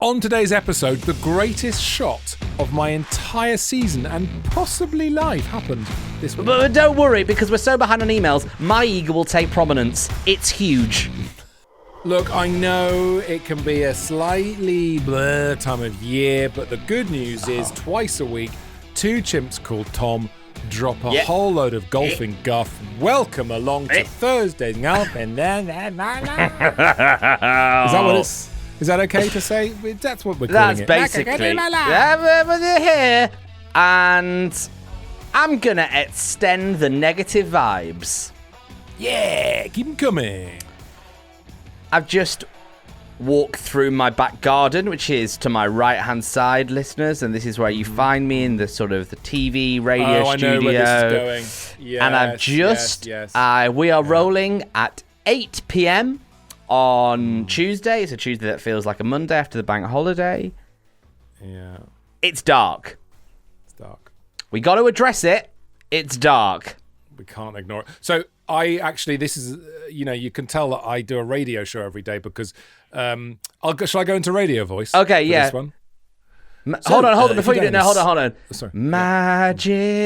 On today's episode, the greatest shot of my entire season and possibly life happened this week. But don't worry, because we're so behind on emails, my ego will take prominence. It's huge. Look, I know it can be a slightly blur time of year, but the good news is twice a week, two chimps called Tom drop a whole load of golfing guff. Welcome along to Thursday's golf. Is that what it's... Is that okay to say? That's what we're calling it. That's basically. Here, and I'm going to extend the negative vibes. Yeah, keep them coming. I've just walked through my back garden, which is to my right-hand side, listeners, and this is where you find me in the sort of the TV, radio studio. I know where this is going. Yes, and I've just... we are rolling at 8 p.m. on Tuesday. It's a Tuesday that feels like a Monday after the bank holiday. Yeah. It's dark. It's dark. We got to address it. It's dark. We can't ignore it. So I actually, this is, you can tell that I do a radio show every day because, shall I go into radio voice? Okay, yeah. This one? Hold on. Before you do it, no, hold on. Sorry. Magic.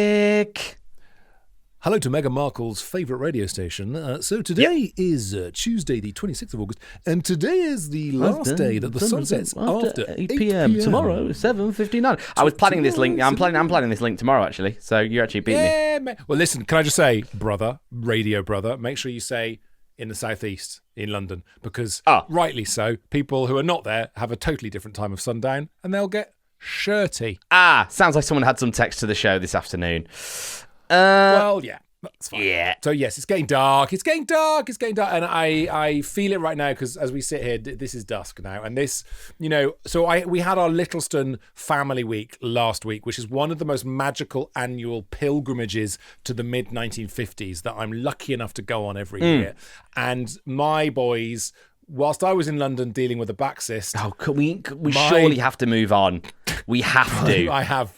Hello to Meghan Markle's favourite radio station. So today is Tuesday, the 26th of August, and today is the last day that the sun sets after 8 p.m. Tomorrow, 7:59. I was planning this link. I'm planning this link tomorrow, actually. So you actually beat me. Well, listen, can I just say, radio brother, make sure you say in the southeast in London, because rightly so, people who are not there have a totally different time of sundown, and they'll get shirty. Sounds like someone had some text to the show this afternoon. Well, yeah, that's fine. Yeah. So, yes, it's getting dark. And I feel it right now because as we sit here, this is dusk now. And this, we had our Littleston Family Week last week, which is one of the most magical annual pilgrimages to the mid-1950s that I'm lucky enough to go on every year. And my boys... Whilst I was in London dealing with a back cyst... Oh, we surely have to move on. We have to. I have.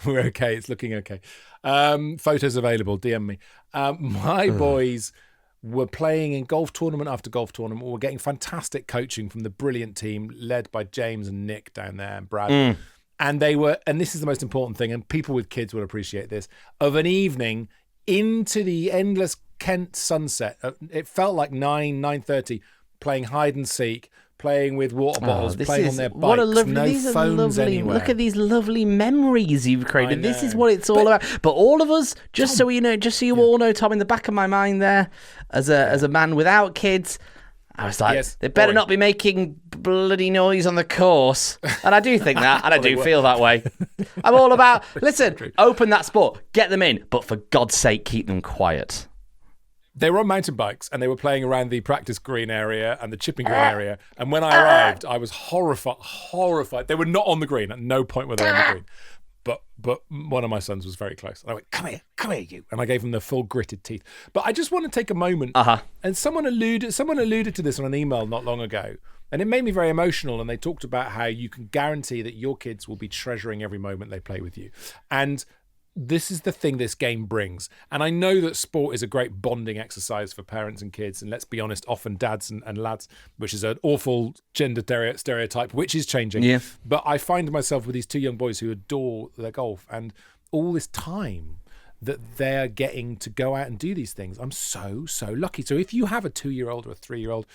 We're okay. It's looking okay. Photos available. DM me. My boys were playing in golf tournament after golf tournament. We were getting fantastic coaching from the brilliant team led by James and Nick down there and Brad. And they were, and this is the most important thing, and people with kids will appreciate this, of an evening into the endless Kent sunset. It felt like 9:30, playing hide and seek, playing with water bottles, playing on their bikes, no phones anywhere. Look at these lovely memories you've created. This is what it's all about. But all of us, just so you all know, Tom, in the back of my mind there, as a man without kids, I was like, they better not be making bloody noise on the course. And I do think that, and I do feel that way. I'm all about, listen, open that sport, get them in, but for God's sake, keep them quiet. They were on mountain bikes and they were playing around the practice green area and the chipping green area. And when I arrived, I was horrified. They were not on the green. At no point were they on the green. But one of my sons was very close. And I went, come here, you. And I gave him the full gritted teeth. But I just want to take a moment. And someone alluded to this on an email not long ago. And it made me very emotional. And they talked about how you can guarantee that your kids will be treasuring every moment they play with you. And this is the thing this game brings. And I know that sport is a great bonding exercise for parents and kids. And let's be honest, often dads and lads, which is an awful gender stereotype, which is changing. Yeah. But I find myself with these two young boys who adore their golf and all this time that they're getting to go out and do these things. I'm so lucky. So if you have a 2-year-old or a 3-year-old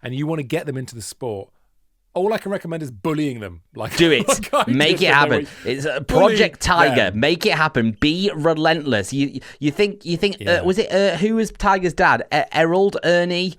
and you want to get them into the sport, all I can recommend is bullying them. Do it. Make it happen. It's a Project Tiger. Yeah. Make it happen. Be relentless. You think? Was it who was Tiger's dad? Errol, Ernie,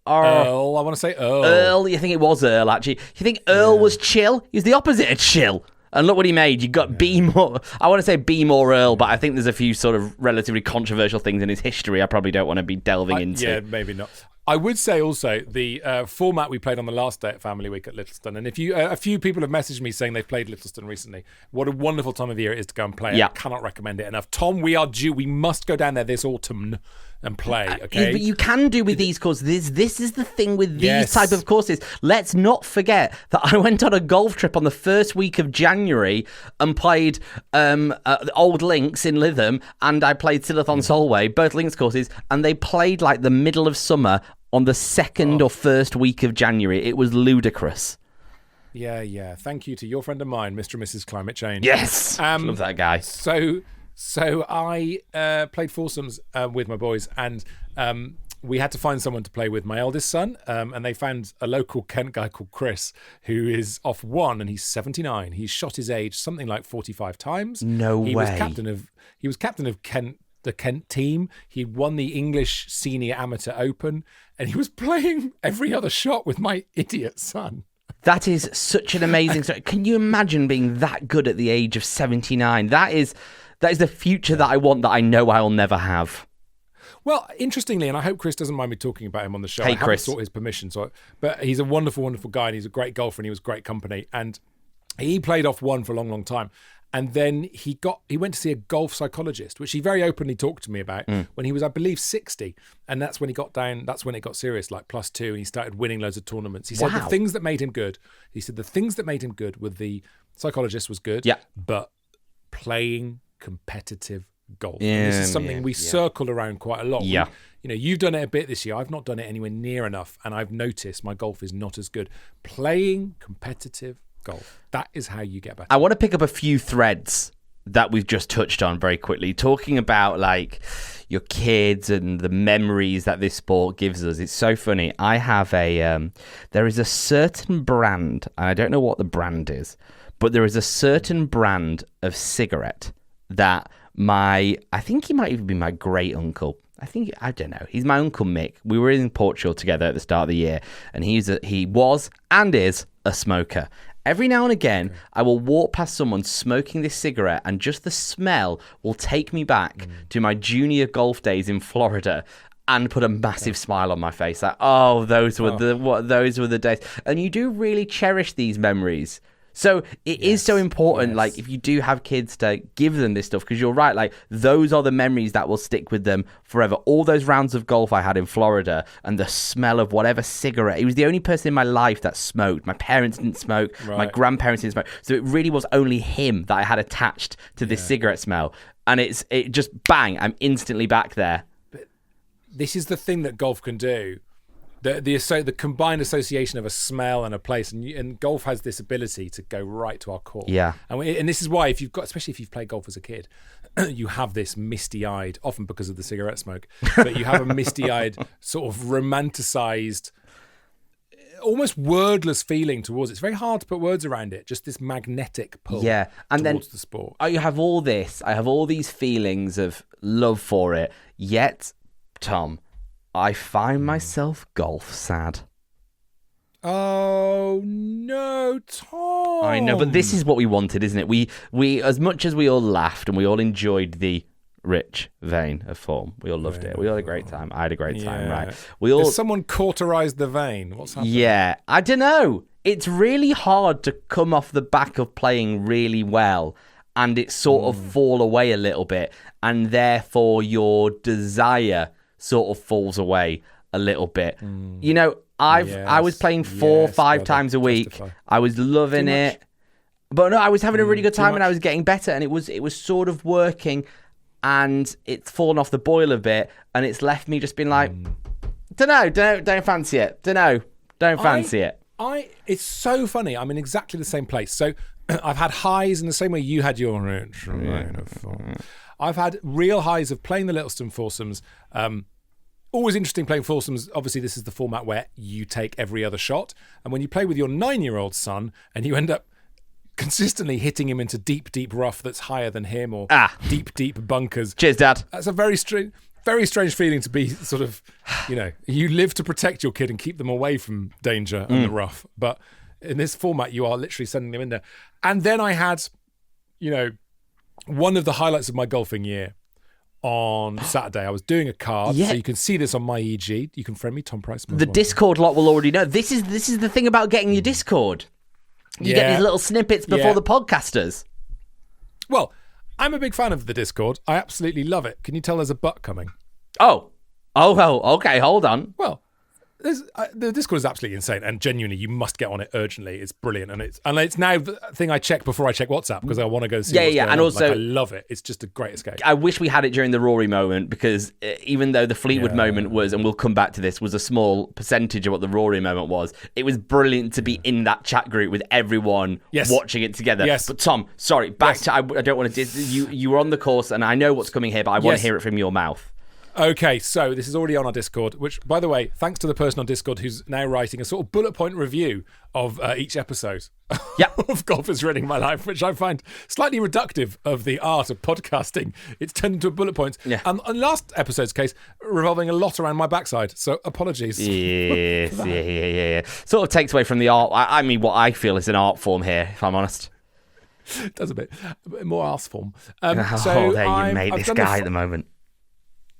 or Earl? I want to say Earl. Earl. You think it was Earl? Actually, you think Earl was chill? He was the opposite of chill. And look what he made. You got Be More. I want to say Be More Earl, but I think there's a few sort of relatively controversial things in his history I probably don't want to be delving into. Yeah, maybe not. I would say also the format we played on the last day at Family Week at Littleston, and if you a few people have messaged me saying they've played Littleston recently. What a wonderful time of the year it is to go and play. Yeah. I cannot recommend it enough. Tom, we are due. We must go down there this autumn and play. Okay, but you can do with these courses. This is the thing with these type of courses. Let's not forget that I went on a golf trip on the first week of January and played Old Links in Lytham, and I played Sillathon Solway, both Links courses, and they played like the middle of summer on the second or first week of January. It was ludicrous. Yeah. Thank you to your friend of mine, Mr. and Mrs. Climate Change. Yes, love that guy. So I played foursomes with my boys, and we had to find someone to play with my eldest son, and they found a local Kent guy called Chris, who is off one, and he's 79. He's shot his age something like 45 times. No way. He was captain of Kent, the Kent team. He won the English Senior Amateur Open, and he was playing every other shot with my idiot son. That is such an amazing story. Can you imagine being that good at the age of 79? That is the future that I want, that I know I'll never have. Well, interestingly, and I hope Chris doesn't mind me talking about him on the show. Hey, I haven't Chris. sought his permission, but he's a wonderful, wonderful guy, and he's a great golfer, and he was great company. And he played off one for a long, long time. And then he went to see a golf psychologist, which he very openly talked to me about when he was, I believe, 60. And that's when he got down. That's when it got serious, like +2, and he started winning loads of tournaments. He said the things that made him good. Were the psychologist was good, but playing competitive golf. And this is something we circle around quite a lot. Yeah. You've done it a bit this year. I've not done it anywhere near enough, and I've noticed my golf is not as good. Playing competitive golf. That is how you get better. I want to pick up a few threads that we've just touched on very quickly, talking about like your kids and the memories that this sport gives us. It's so funny. I have there is a certain brand, and I don't know what the brand is, but there is a certain brand of cigarette that I think he might even be my great uncle. I don't know. He's my Uncle Mick. We were in Portugal together at the start of the year, and he was and is a smoker. Every now and again, I will walk past someone smoking this cigarette, and just the smell will take me back to my junior golf days in Florida and put a massive smile on my face. Like, those were the days. And you do really cherish these memories. So it is so important, like, if you do have kids, to give them this stuff, because you're right, like, those are the memories that will stick with them forever. All those rounds of golf I had in Florida, and the smell of whatever cigarette. He was the only person in my life that smoked. My parents didn't smoke. Right. My grandparents didn't smoke. So it really was only him that I had attached to this cigarette smell. And it just, bang, I'm instantly back there. But this is the thing that golf can do. The combined association of a smell and a place, and golf has this ability to go right to our core. Yeah, and this is why, especially if you've played golf as a kid, you have this misty-eyed, often because of the cigarette smoke, but you have a misty-eyed, sort of romanticized, almost wordless feeling towards it. It's very hard to put words around it. Just this magnetic pull. Yeah, and towards then the sport. You have all this. I have all these feelings of love for it. Yet, Tom, I find myself golf sad. Oh no, Tom! I know, but this is what we wanted, isn't it? We as much as we all laughed and we all enjoyed the rich vein of form, we all loved it. We all had a great time. I had a great time, right? Has someone cauterized the vein? What's happening? Yeah, I don't know. It's really hard to come off the back of playing really well and it sort of fall away a little bit, and therefore your desire sort of falls away a little bit. I was playing 4 or 5 times a week. Justify. I was loving it, but no, I was having a really good time, and I was getting better, and it was sort of working, and it's fallen off the boil a bit, and it's left me just being like, don't fancy it. Don't fancy it. It's so funny. I'm in exactly the same place. So I've had highs in the same way you had your rich vein of form. I've had real highs of playing the Littlestone foursomes. Always interesting playing foursomes. Obviously, this is the format where you take every other shot. And when you play with your 9-year-old son and you end up consistently hitting him into deep, deep rough that's higher than him, or deep, deep bunkers. Cheers, Dad. That's a very strange feeling to be sort of, you live to protect your kid and keep them away from danger and the rough. But in this format, you are literally sending them in there. And then I had, one of the highlights of my golfing year on Saturday. I was doing a card, so you can see this on my EG. You can friend me, Tom Price. The Discord lot will already know. This is the thing about getting your Discord. You get these little snippets before the podcasters. Well, I'm a big fan of the Discord. I absolutely love it. Can you tell there's a butt coming? Oh, okay, hold on. Well, The Discord is absolutely insane, and genuinely, you must get on it urgently. It's brilliant, and it's now the thing I check before I check WhatsApp because I want to go see. What's going and on. also I love it. It's just a great escape. I wish we had it during the Rory moment because even though the Fleetwood moment was, and we'll come back to this, was a small percentage of what the Rory moment was. It was brilliant to be in that chat group with everyone watching it together. Yes. But Tom, sorry, back to I don't want to. You were on the course, and I know what's coming here, but I want to hear it from your mouth. Okay, so this is already on our Discord, which, by the way, thanks to the person on Discord who's now writing a sort of bullet point review of each episode of Golf is Ruining My Life, which I find slightly reductive of the art of podcasting. It's turned into bullet points. Yeah. And in last episode's case, revolving a lot around my backside, so apologies. Yes, yeah. Sort of takes away from the art. I mean, what I feel is an art form here, if I'm honest. It does a bit more arse form. You made this guy at the moment.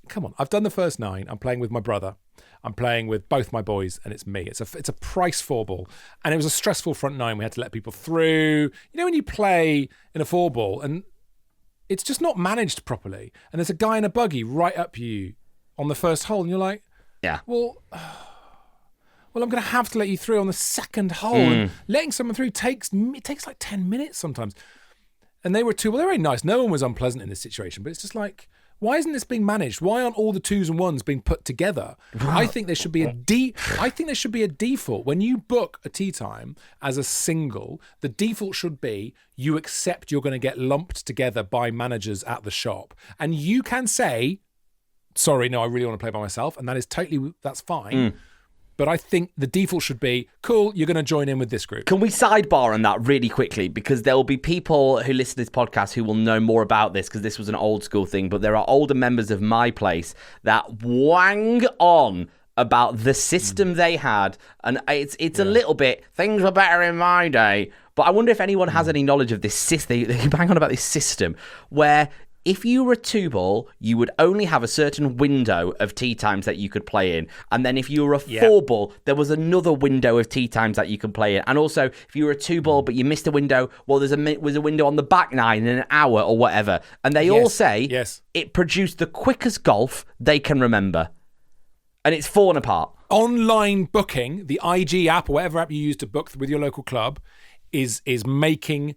Come on, I've done the first 9. I'm playing with my brother. I'm playing with both my boys, and it's me. It's a price 4-ball, and it was a stressful front 9. We had to let people through. You know when you play in a 4-ball and it's just not managed properly, and there's a guy in a buggy right up you on the first hole, and you're like, well, I'm going to have to let you through on the second hole. And letting someone through takes like 10 minutes sometimes. And they were they're very nice. No one was unpleasant in this situation, but it's just like, why isn't this being managed? Why aren't all the 2s and 1s being put together? I think there should be a default. When you book a tee time as a single, the default should be you accept you're going to get lumped together by managers at the shop. And you can say, sorry, no, I really want to play by myself. And that's fine. But I think the default should be, cool, you're going to join in with this group. Can we sidebar on that really quickly? Because there will be people who listen to this podcast who will know more about this because this was an old school thing. But there are older members of my place that wang on about the system they had. And it's a little bit, things were better in my day. But I wonder if anyone has any knowledge of this system. They bang on about this system where if you were a 2-ball, you would only have a certain window of tee times that you could play in. And then if you were a 4-ball, there was another window of tee times that you could play in. And also, if you were a 2-ball but you missed a window, well, was a window on the back 9 in an hour or whatever. And they all say it produced the quickest golf they can remember. And it's fallen apart. Online booking, the IG app or whatever app you use to book with your local club, is making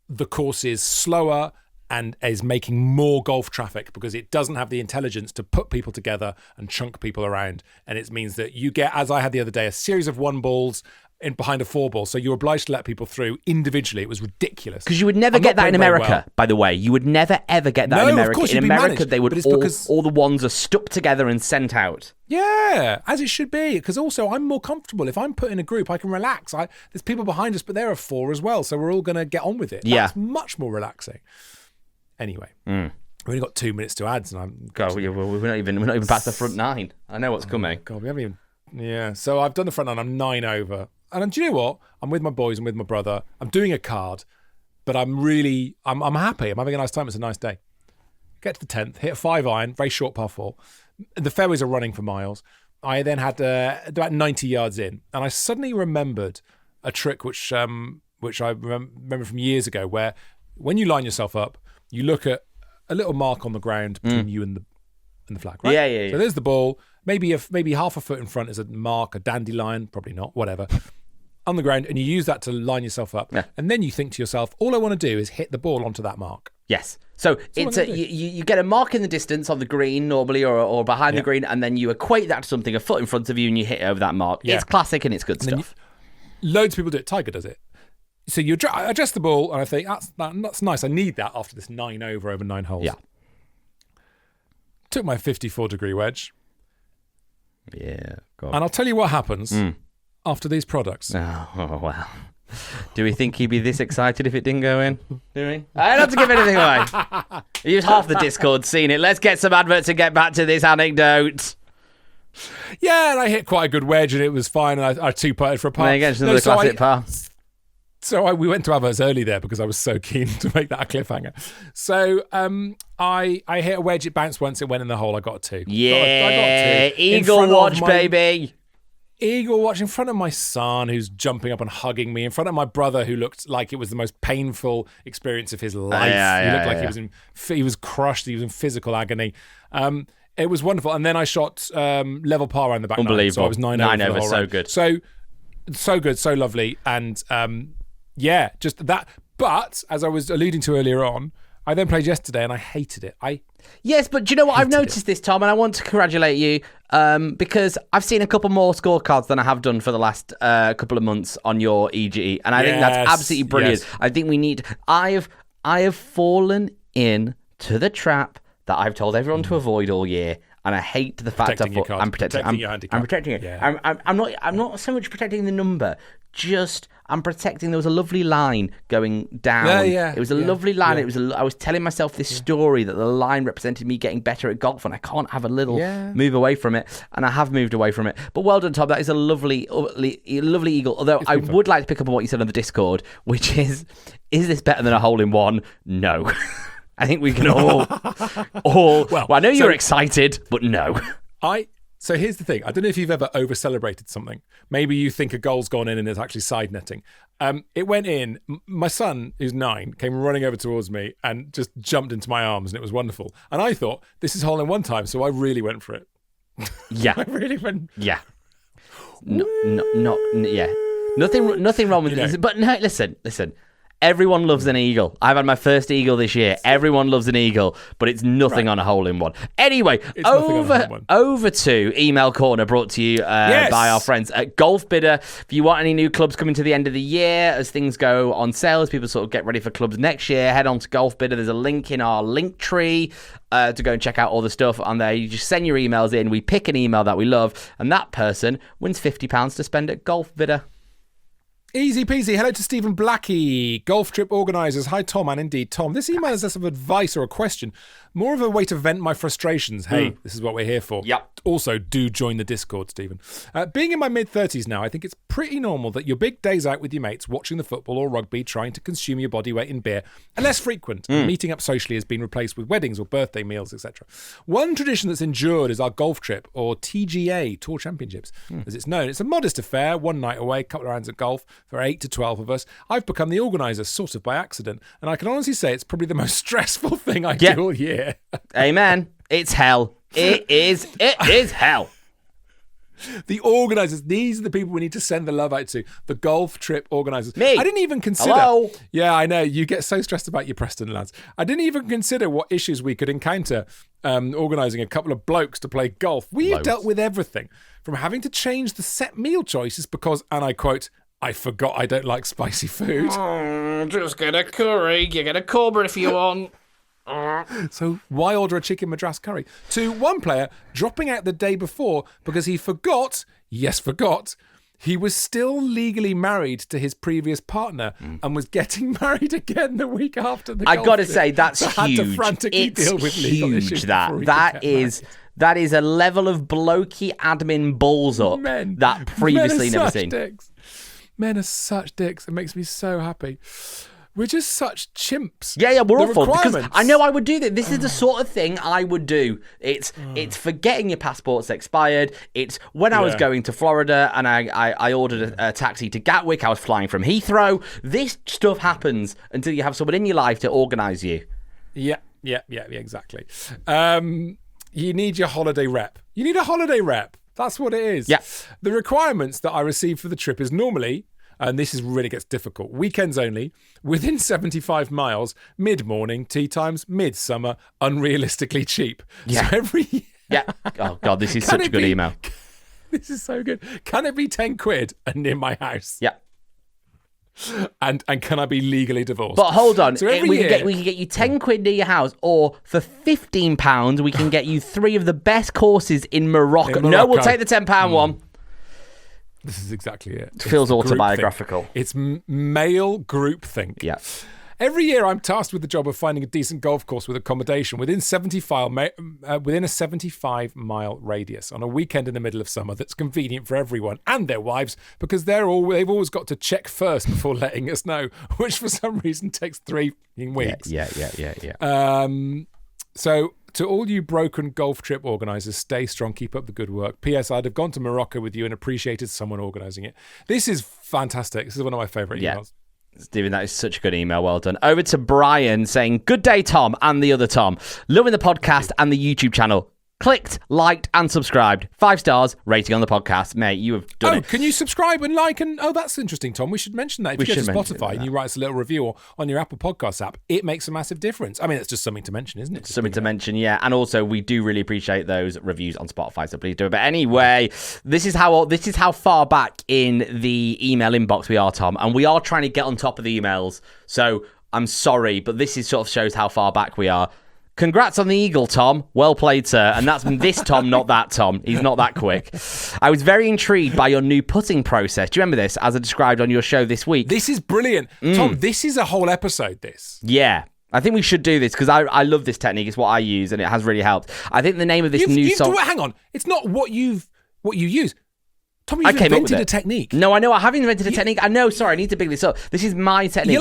the courses slower and is making more golf traffic because it doesn't have the intelligence to put people together and chunk people around. And it means that you get, as I had the other day, a series of 1-balls in behind a 4-ball. So you're obliged to let people through individually. It was ridiculous. Because you would never get that in America, by the way. You would never, ever get that in America. Of course, in America, managed, they would all the ones are stuck together and sent out. Yeah, as it should be. Because also, I'm more comfortable. If I'm put in a group, I can relax. There's people behind us, but there are 4 as well. So we're all going to get on with it. Yeah. That's much more relaxing. Anyway, we've only got 2 minutes to ads, and we're not even past the front 9. I know what's coming. God, we haven't even. Yeah, so I've done the front 9. I'm 9 over, and do you know what? I'm with my boys. I'm with my brother. I'm doing a card, but I'm happy. I'm having a nice time. It's a nice day. Get to the 10th, hit a 5-iron, very short par 4. The fairways are running for miles. I then had about 90 yards in, and I suddenly remembered a trick which I remember from years ago, where when you line yourself up, you look at a little mark on the ground between you and the flag, right? Yeah. So there's the ball. Maybe half a foot in front is a mark, a dandelion, probably not, whatever, on the ground, and you use that to line yourself up. Yeah. And then you think to yourself, all I want to do is hit the ball onto that mark. Yes. So it's you get a mark in the distance on the green normally or behind the green, and then you equate that to something a foot in front of you and you hit over that mark. Yeah. It's classic and it's good stuff. Loads of people do it. Tiger does it. So you adjust the ball, and I think that's nice. I need that after this 9 over 9 holes. Yeah. Took my 54-degree wedge. Yeah. And I'll tell you what happens after these products. Oh, wow. Do we think he'd be this excited if it didn't go in? Do we? I don't have to give anything away. Use half the Discord seen it. Let's get some adverts and get back to this anecdote. Yeah, and I hit quite a good wedge, and it was fine. And I 2-putted for a par. Against another classic par. So we went to adverts early there because I was so keen to make that a cliffhanger. So I hit a wedge, it bounced once, it went in the hole, I got a 2. Yeah, I got 2. Eagle watch, baby. Eagle watch in front of my son who's jumping up and hugging me, in front of my brother who looked like it was the most painful experience of his life. He looked like he was crushed, he was in physical agony. It was wonderful. And then I shot level par around the back. Unbelievable. So I was 9 over. So good. So good, so lovely. And just that. But as I was alluding to earlier on, I then played yesterday and I hated it. Yes, but do you know what? I've noticed this, Tom, and I want to congratulate you because I've seen a couple more scorecards than I have done for the last couple of months on your EGE, and I think that's absolutely brilliant. Yes. I think we need. I have fallen into the trap that I've told everyone to avoid all year. And I hate the fact I'm protecting your handicap. I'm protecting it. Yeah. I'm not so much protecting the number. Just I'm protecting. There was a lovely line going down. It was a lovely line. I was telling myself this story that the line represented me getting better at golf, and I can't have a little move away from it. And I have moved away from it. But well done, Tom. That is a lovely eagle. Although I would like to pick up on what you said on the Discord, which is this better than a hole in one? No. I think we can all. Well, I know you're excited, but no. So here's the thing. I don't know if you've ever over-celebrated something. Maybe you think a goal's gone in and it's actually side netting. It went in. My son, who's 9, came running over towards me and just jumped into my arms, and it was wonderful. And I thought, this is hole in one time, so I really went for it. Yeah. I really went. Yeah. Yeah. Nothing wrong with this. But no, listen. Everyone loves an eagle. I've had my first eagle this year. Everyone loves an eagle, but it's nothing on a hole in one. Anyway, over to Email Corner, brought to you by our friends at Golf Bidder. If you want any new clubs coming to the end of the year, as things go on sale, as people sort of get ready for clubs next year, head on to Golf Bidder. There's a link in our link tree to go and check out all the stuff on there. You just send your emails in. We pick an email that we love, and that person wins £50 to spend at Golf Bidder. Easy peasy. Hello to Stephen Blackie, golf trip organisers. Hi, Tom, and indeed, Tom. This email is less of advice or a question, more of a way to vent my frustrations. Hey, this is what we're here for. Yep. Also, do join the Discord, Stephen. Being in my mid-30s now, I think it's pretty normal that your big days out with your mates, watching the football or rugby, trying to consume your body weight in beer, are less frequent. Meeting up socially has been replaced with weddings or birthday meals, etc. One tradition that's endured is our golf trip, or TGA, Tour Championships, as it's known. It's a modest affair, one night away, couple of rounds of golf for 8 to 12 of us. I've become the organiser, sort of by accident, and I can honestly say it's probably the most stressful thing I do all year. Amen. It's hell. It is hell. The organisers, these are the people we need to send the love out to. The golf trip organisers. Me. I didn't even consider. Hello. Yeah, I know. You get so stressed about your Preston lads. I didn't even consider what issues we could encounter organising a couple of blokes to play golf. We've dealt with everything from having to change the set meal choices because, and I quote, I forgot I don't like spicy food. Just get a curry. You get a cobra if you want. So why order a chicken madras curry? To one player dropping out the day before because he forgot, he was still legally married to his previous partner and was getting married again the week after the I got to say, that's huge. Had to frantically deal with legal issues. That is a level of blokey admin balls up that previously never seen. Dicks. Men are such dicks. It makes me so happy. We're just such chimps. Yeah, we're awful. Because I know I would do that. This is the sort of thing I would do. It's forgetting your passport's expired. It's when I was going to Florida and I ordered a taxi to Gatwick. I was flying from Heathrow. This stuff happens until you have someone in your life to organise you. Yeah, exactly. You need your holiday rep. You need a holiday rep. That's what it is. Yeah. The requirements that I receive for the trip is normally, and this is really gets difficult, weekends only, within 75 miles, mid-morning, tea times, midsummer, unrealistically cheap. Yeah. So every... Yeah. Oh, God, this is such a good email. This is so good. Can it be 10 quid and near my house? Yeah. And can I be legally divorced? But hold on, so we can get you 10 quid near your house, or for £15 we can get you 3 of the best courses in Morocco. No, we'll take the £10 one. This is exactly it. It feels autobiographical. It's male groupthink. Yeah. Every year I'm tasked with the job of finding a decent golf course with accommodation within a 75-mile radius on a weekend in the middle of summer that's convenient for everyone and their wives because they've always got to check first before letting us know, which for some reason takes 3 weeks. Yeah. So to all you broken golf trip organisers, stay strong, keep up the good work. P.S. I'd have gone to Morocco with you and appreciated someone organising it. This is fantastic. This is one of my favourite emails. Stephen, that is such a good email. Well done. Over to Brian saying, good day, Tom and the other Tom. Loving the podcast and the YouTube channel. clicked, liked, and subscribed. 5 stars rating on the podcast. Mate, you have done it. Can you subscribe and like? And that's interesting, Tom. We should mention that. If you go to Spotify and you write us a little review or on your Apple Podcasts app, it makes a massive difference. I mean, it's just something to mention, isn't it? Something to mention, yeah. And also, we do really appreciate those reviews on Spotify, so please do it. But anyway, this is how far back in the email inbox we are, Tom. And we are trying to get on top of the emails. So I'm sorry, but this is sort of shows how far back we are. Congrats on the eagle, Tom. Well played, sir. And that's this Tom, not that Tom. He's not that quick. I was very intrigued by your new putting process. Do you remember this, as I described on your show this week? This is brilliant. Tom, this is a whole episode, this. Yeah. I think we should do this because I love this technique. It's what I use, and it has really helped. I think the name of this new song... Hang on. It's not what you use. Tom, you've invented a technique. No, I know. I have invented a technique. I know. Sorry, I need to pick this up. This is my technique.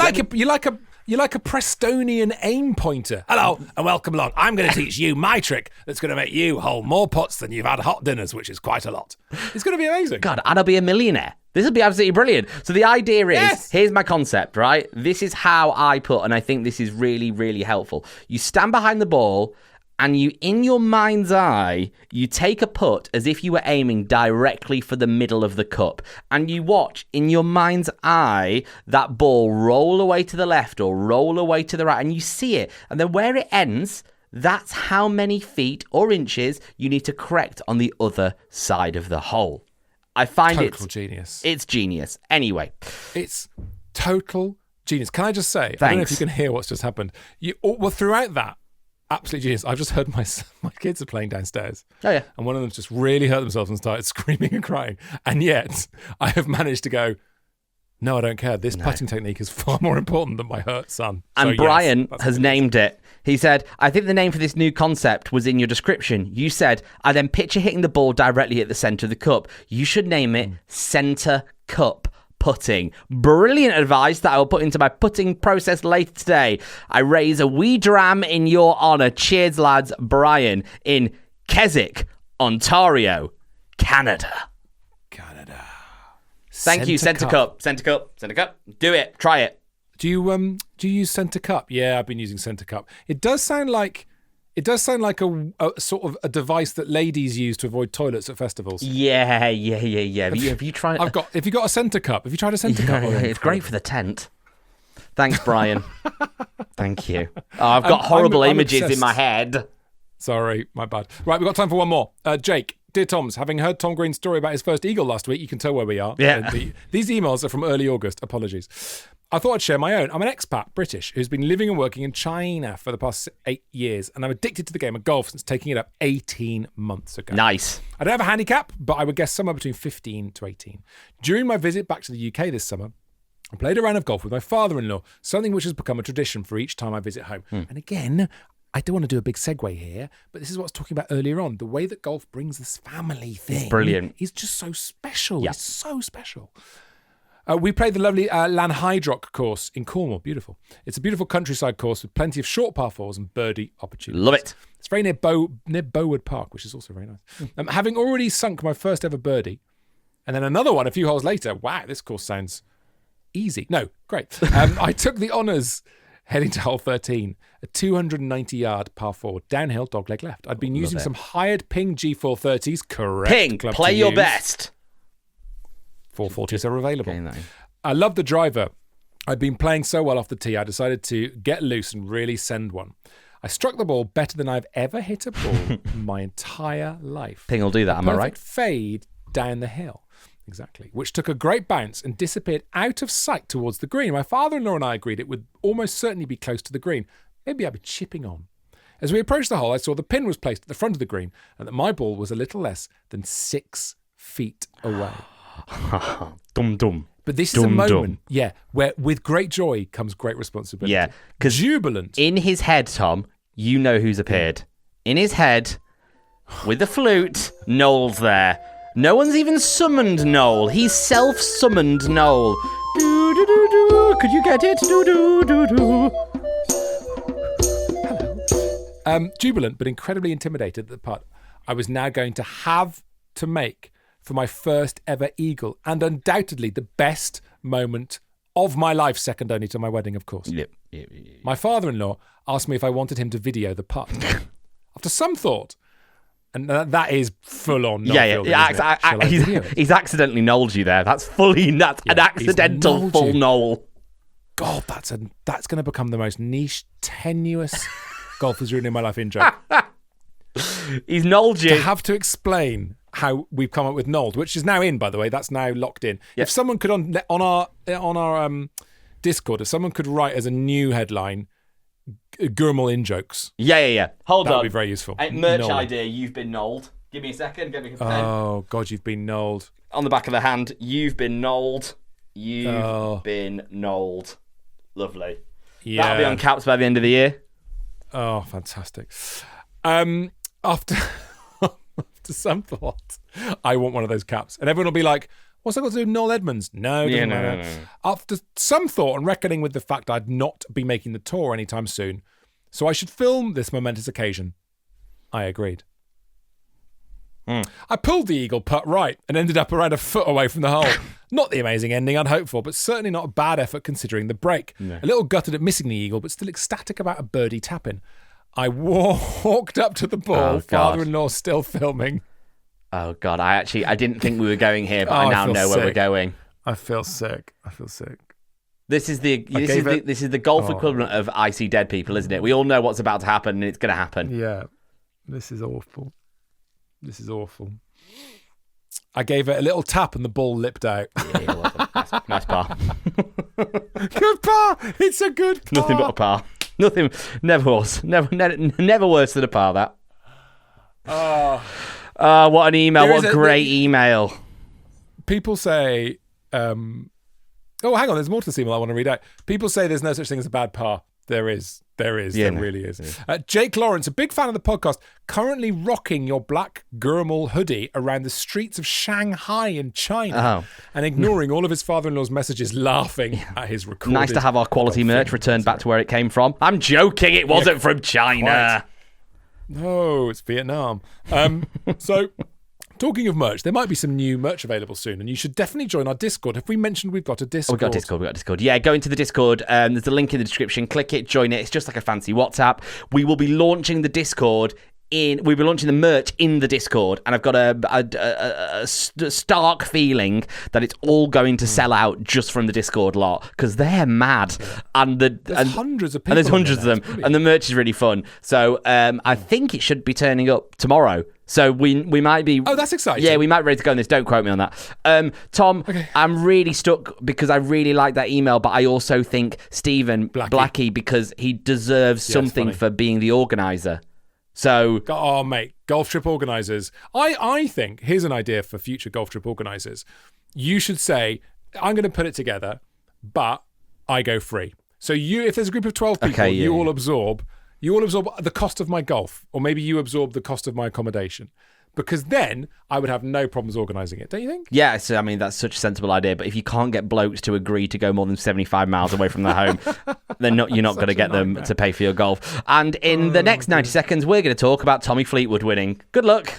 You're like a Prestonian aim pointer. Hello and welcome along. I'm going to teach you my trick that's going to make you hold more putts than you've had hot dinners, which is quite a lot. It's going to be amazing. God, and I'll be a millionaire. This will be absolutely brilliant. So the idea is, Here's my concept, right? This is how I put, and I think this is really, really helpful. You stand behind the ball, and you, in your mind's eye, you take a putt as if you were aiming directly for the middle of the cup. And you watch, in your mind's eye, that ball roll away to the left or roll away to the right. And you see it. And then where it ends, that's how many feet or inches you need to correct on the other side of the hole. I find total genius. It's genius. Anyway. It's total genius. Can I just say, Thanks. I don't know if you can hear what's just happened. Throughout that, absolute genius. I've just heard my kids are playing downstairs. Oh, yeah. And one of them just really hurt themselves and started screaming and crying. And yet, I have managed to go, no, I don't care. This putting technique is far more important than my hurt son. And Brian has named it. He said, I think the name for this new concept was in your description. You said, I then picture hitting the ball directly at the centre of the cup. You should name it Centre Cup Putting. Brilliant advice that I will put into my putting process later today. I raise a wee dram in your honour. Cheers, lads. Brian in Keswick, Ontario, Canada. Thank you, Centre Cup. Centre Cup. Do it. Try it. Do you use Centre Cup? Yeah, I've been using Centre Cup. It does sound like a sort of a device that ladies use to avoid toilets at festivals. Yeah. Have you tried? Have you got a Centre Cup? Have you tried a Centre Cup? It's great for the tent. Thanks, Brian. Thank you. Oh, I've got horrible images in my head. Sorry, my bad. Right, we've got time for one more. Jake. Dear Toms, having heard Tom Green's story about his first eagle last week, you can tell where we are. Yeah. These emails are from early August. Apologies. I thought I'd share my own. I'm an expat, British, who's been living and working in China for the past 8 years, and I'm addicted to the game of golf since taking it up 18 months ago. Nice. I don't have a handicap, but I would guess somewhere between 15 to 18. During my visit back to the UK this summer, I played a round of golf with my father-in-law, something which has become a tradition for each time I visit home. And again, I don't want to do a big segue here, but this is what I was talking about earlier on. The way that golf brings this family thing. It's brilliant. Is just so special. Yeah. It's so special. We played the lovely Lanhydrock course in Cornwall. Beautiful. It's a beautiful countryside course with plenty of short par fours and birdie opportunities. Love it. It's very near Bowood Park, which is also very nice. Having already sunk my first ever birdie, and then another one a few holes later, wow, this course sounds easy. No, great. I took the honours heading to hole 13, a 290-yard par 4, downhill, dogleg left. I'd been using some hired Ping G430s, correct. Ping, play your best. 440s are available. I love the driver. I'd been playing so well off the tee, I decided to get loose and really send one. I struck the ball better than I've ever hit a ball in my entire life. Ping will do that, am I right? Fade down the hill. Exactly. Which took a great bounce and disappeared out of sight towards the green. My father-in-law and I agreed it would almost certainly be close to the green. Maybe I'd be chipping on. As we approached the hole, I saw the pin was placed at the front of the green and that my ball was a little less than 6 feet away. Dum. But this is a moment, where with great joy comes great responsibility. Yeah, because jubilant. In his head, Tom, you know who's appeared. In his head, with the flute, Noel's there. No one's even summoned Noel. He's self-summoned Noel. Do-do-do-do. Could you get it? Do-do-do-do. Hello. Jubilant, but incredibly intimidated at the putt I was now going to have to make for my first ever eagle, and undoubtedly the best moment of my life, second only to my wedding, of course. Yep. My father-in-law asked me if I wanted him to video the putt. After some thought, And that is full on. He's accidentally knolled you there. That's an accidental full knoll. God, that's going to become the most niche, tenuous golfers ruining my life in joke. He's knolled you. To have to explain how we've come up with knolled, which is now in, by the way. That's now locked in. Yep. If someone could on our Discord, if someone could write as a new headline, Gurmal in jokes. Yeah. Hold on. That would be very useful. Merch idea, you've been knolled. Give me a second. Get me a pen. Oh, God, you've been knolled. On the back of the hand, you've been knolled. You've been knolled. Lovely. Yeah. That'll be on caps by the end of the year. Oh, fantastic. After some thought, I want one of those caps. And everyone will be like, what's that got to do with Noel Edmonds? No, doesn't matter. No. After some thought and reckoning with the fact I'd not be making the tour anytime soon, so I should film this momentous occasion, I agreed. I pulled the eagle putt right and ended up around a foot away from the hole. Not the amazing ending I'd hoped for, but certainly not a bad effort considering the break. No. A little gutted at missing the eagle, but still ecstatic about a birdie tapping. I walked up to the ball, father-in-law still filming. Oh, God, I didn't think we were going here, but I now know where we're going. I feel sick. This is the golf equivalent of I See Dead People, isn't it? We all know what's about to happen, and it's going to happen. Yeah, this is awful. I gave it a little tap and the ball lipped out. Yeah, nice par. Good par. It's a good par. Nothing but a par. Nothing. Never worse than a par. That. What an email! What a great email. People say, hang on. There's more to this email I want to read out. People say there's no such thing as a bad par. There is. Really is. Jake Lawrence, a big fan of the podcast, currently rocking your black Gurmal hoodie around the streets of Shanghai in China and ignoring all of his father-in-law's messages, laughing at his recorded. Nice to have our quality merch returned back to where it came from. I'm joking. It wasn't from China. Quite. No, it's Vietnam. So... Talking of merch, there might be some new merch available soon, and you should definitely join our Discord. Have we mentioned we've got a Discord? We've got Discord. Yeah, go into the Discord. There's a link in the description. Click it, join it. It's just like a fancy WhatsApp. We will be launching the Discord we'll be launching the merch in the Discord, and I've got a stark feeling that it's all going to sell out just from the Discord lot because they're mad, and there's hundreds of people, and there's hundreds of them, and the merch is really fun. So I think it should be turning up tomorrow. So we might be. Oh, that's exciting! Yeah, we might be ready to go on this. Don't quote me on that, Tom. Okay. I'm really stuck because I really like that email, but I also think Stephen Blackie because he deserves something for being the organizer. So, mate, golf trip organisers. I think, here's an idea for future golf trip organisers. You should say, I'm going to put it together, but I go free. So if there's a group of 12 people, you all absorb the cost of my golf, or maybe you absorb the cost of my accommodation. Because then I would have no problems organising it, don't you think? Yeah, so, I mean, that's such a sensible idea. But if you can't get blokes to agree to go more than 75 miles away from their home, then you're not going to get them to pay for your golf. And in the next 90 seconds, we're going to talk about Tommy Fleetwood winning. Good luck.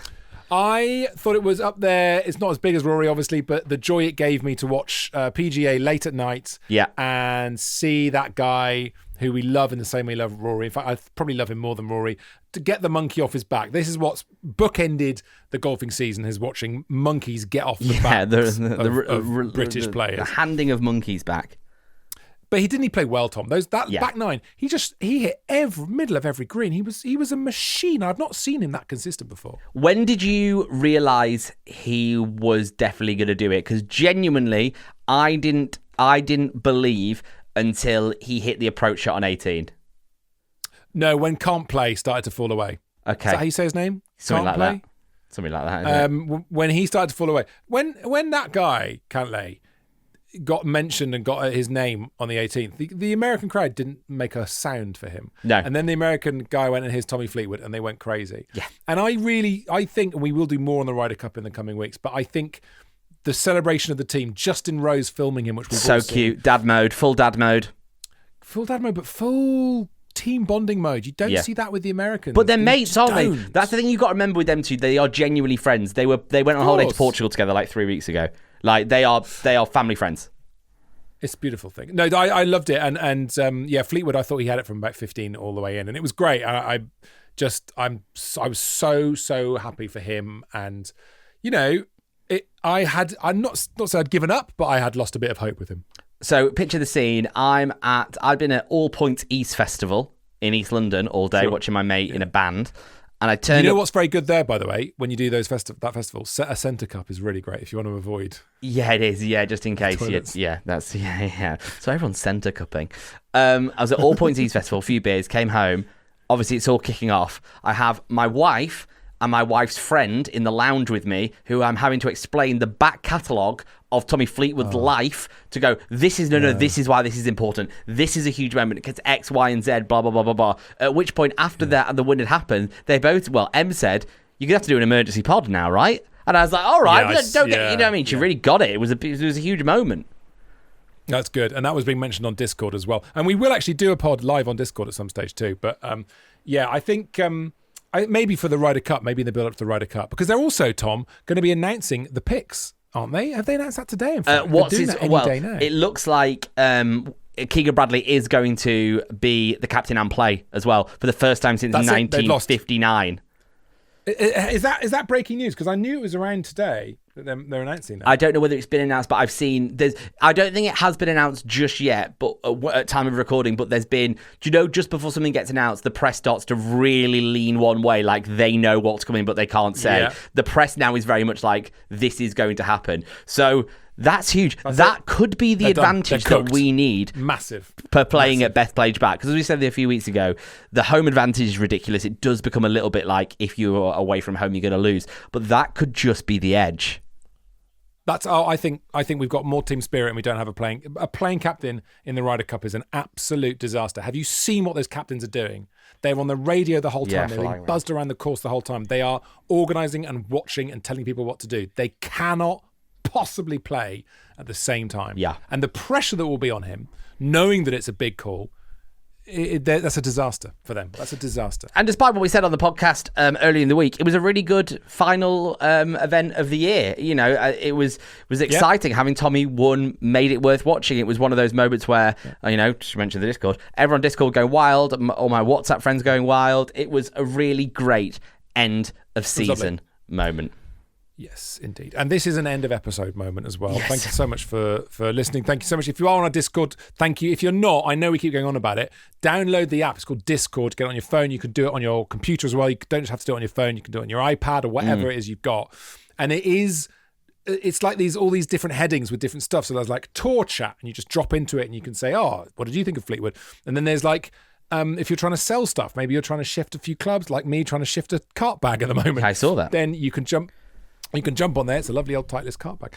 I thought it was up there. It's not as big as Rory, obviously, but the joy it gave me to watch PGA late at night and see that guy who we love in the same way we love Rory. In fact, I probably love him more than Rory. To get the monkey off his back. This is what's bookended the golfing season, is watching monkeys get off the back of British players. The handing of monkeys back. But he didn't play well, Tom. Back nine, he hit middle of every green. He was a machine. I've not seen him that consistent before. When did you realise he was definitely going to do it? Because genuinely, I didn't believe until he hit the approach shot on 18. No, when Can't Play started to fall away. Okay. Is that how you say his name? Something like that. Something like that. When he started to fall away. When that guy, Can't Play, got mentioned and got his name on the 18th, the American crowd didn't make a sound for him. No. And then the American guy went and his Tommy Fleetwood and they went crazy. Yeah. And I think, and we will do more on the Ryder Cup in the coming weeks, but I think the celebration of the team, Justin Rose filming him, which was so cute. Dad mode, full dad mode. Full dad mode, but full team bonding mode. You don't see that with the Americans. But they're mates, aren't they? That's the thing you've got to remember with them two. They are genuinely friends. They went on holiday to Portugal together like 3 weeks ago. Like they are family friends. It's a beautiful thing. No, I loved it, and Fleetwood. I thought he had it from about 15 all the way in, and it was great. I was so happy for him, and I'm not saying I'd given up, but I had lost a bit of hope with him. So picture the scene. I'd been at All Points East Festival in East London all day, watching my mate in a band. And I turned. What's very good there, by the way, when you do those that festival, a centre cup is really great if you want to avoid. Yeah, it is. Yeah, just in case. Yeah. So everyone's centre cupping. I was at All Points East Festival, a few beers, came home. Obviously, it's all kicking off. I have my wife and my wife's friend in the lounge with me, who I'm having to explain the back catalogue of Tommy Fleetwood's life to go, this is this is why this is important. This is a huge moment because X, Y, and Z, blah, blah, blah, blah, blah. At which point, after that and the win had happened, they both, Em said, you're going to have to do an emergency pod now, right? And I was like, all right, don't get, you know what I mean? She really got it. It was a huge moment. That's good. And that was being mentioned on Discord as well. And we will actually do a pod live on Discord at some stage too. But I think maybe for the Ryder Cup, maybe in the build up to the Ryder Cup, because they're also, Tom, going to be announcing the picks, aren't they? Have they announced that today? In fact, day now. It looks like Keegan Bradley is going to be the captain and play as well for the first time since 1959. Is that breaking news? Because I knew it was around today that they're announcing that. I don't know whether it's been announced, but I've seen I don't think it has been announced just yet, but at time of recording. But there's been, just before something gets announced, the press starts to really lean one way, like they know what's coming, but they can't say. Yeah. The press now is very much like this is going to happen. So. That's huge. That could be the advantage that we need. Massive. Per playing at Beth Page back. Because as we said a few weeks ago, the home advantage is ridiculous. It does become a little bit like if you're away from home, you're going to lose. But that could just be the edge. I think we've got more team spirit and we don't have a playing captain in the Ryder Cup is an absolute disaster. Have you seen what those captains are doing? They're on the radio the whole time. They're being buzzed around the course the whole time. They are organising and watching and telling people what to do. They cannot possibly play at the same time. Yeah. And the pressure that will be on him, knowing that it's a big call, that's a disaster for them. That's a disaster. And despite what we said on the podcast earlier in the week, it was a really good final event of the year. It was exciting. Having Tommy won made it worth watching. It was one of those moments where, just mention the Discord, everyone on Discord going wild, all my WhatsApp friends going wild. It was a really great end of season moment. Yes, indeed. And this is an end of episode moment as well. Yes. Thank you so much for listening. Thank you so much. If you are on our Discord, thank you. If you're not, I know we keep going on about it. Download the app. It's called Discord. Get it on your phone. You can do it on your computer as well. You don't just have to do it on your phone. You can do it on your iPad or whatever it is you've got. And it's like all these different headings with different stuff. So there's like tour chat and you just drop into it and you can say, oh, what did you think of Fleetwood? And then there's like, if you're trying to sell stuff, maybe you're trying to shift a few clubs, like me trying to shift a cart bag at the moment. I saw that. Then you can jump on there. It's a lovely old Titleist cart bag.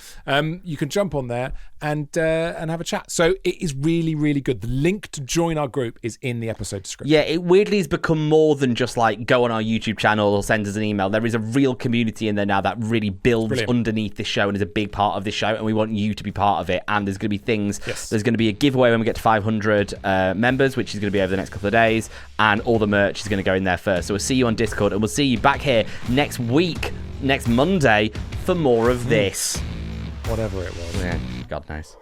You can jump on there and have a chat. So it is really, really good. The link to join our group is in the episode description. Yeah, it weirdly has become more than just like go on our YouTube channel or send us an email. There is a real community in there now that really builds underneath this show and is a big part of this show, and we want you to be part of it. And there's going to be things. Yes. There's going to be a giveaway when we get to 500 members, which is going to be over the next couple of days, and all the merch is going to go in there first. So we'll see you on Discord, and we'll see you back here next week, next Monday, for more of this. Whatever it was. Yeah, God knows.